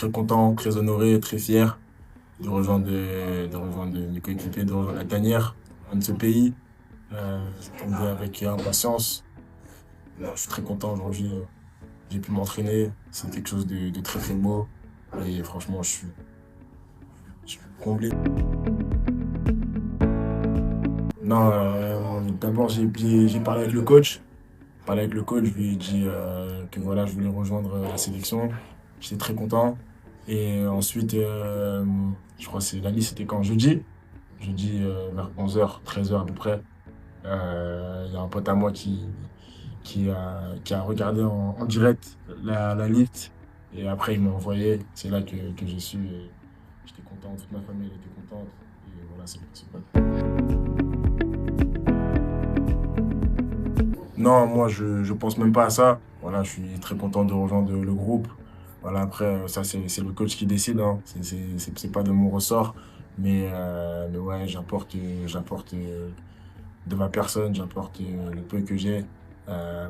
très content, très honoré, très fier de rejoindre mes coéquipiers, de rejoindre la tanière de ce pays. J'attendais avec impatience. Je suis très content aujourd'hui. J'ai pu m'entraîner. C'est quelque chose de très très beau. Et franchement, je suis comblé. Non, d'abord j'ai parlé avec le coach. Je lui ai dit que voilà, je voulais rejoindre la sélection. J'étais très content. Et ensuite, je crois que la liste c'était quand jeudi. Jeudi vers 11h, 13h à peu près. Il y a un pote à moi qui a regardé en direct la liste. Et après, il m'a envoyé. C'est là que j'ai su. Et j'étais content, toute ma famille elle était contente. Et voilà, c'est le principal. Non, moi, je pense même pas à ça. Voilà, je suis très content de rejoindre le groupe. Voilà, après, ça, c'est le coach qui décide, hein. C'est pas de mon ressort. Mais ouais, j'apporte de ma personne, j'apporte le peu que j'ai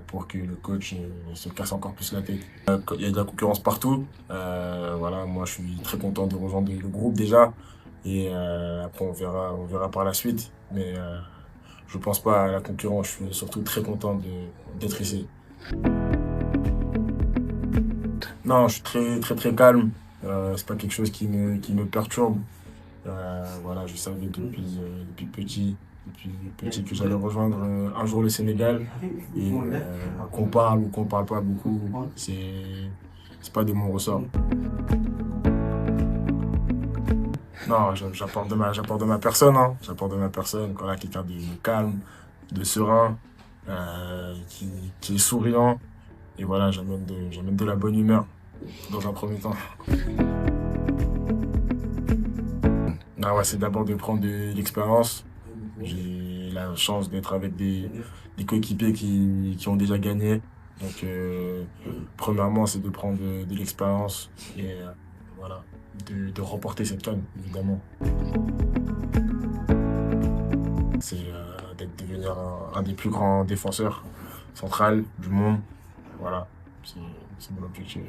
pour que le coach se casse encore plus la tête. Il y a de la concurrence partout. Voilà, moi, je suis très content de rejoindre le groupe déjà. Et après, on verra par la suite. Mais je pense pas à la concurrence. Je suis surtout très content d'être ici. Non, je suis très, très, très calme. C'est pas quelque chose qui me perturbe. Voilà, je savais depuis petit que j'allais rejoindre un jour le Sénégal. Et qu'on parle ou qu'on parle pas beaucoup, c'est pas de mon ressort. Non, j'apporte de ma personne, hein. J'apporte de ma personne. Voilà, quelqu'un de calme, de serein, qui est souriant. Et voilà, j'amène de la bonne humeur dans un premier temps. Ah ouais, c'est d'abord de prendre de l'expérience. J'ai la chance d'être avec des coéquipiers qui ont déjà gagné. Donc, premièrement, c'est de prendre de l'expérience et voilà, de remporter cette canne, évidemment. C'est de devenir un des plus grands défenseurs centrales du monde. Voilà, c'est c'est mon objectif.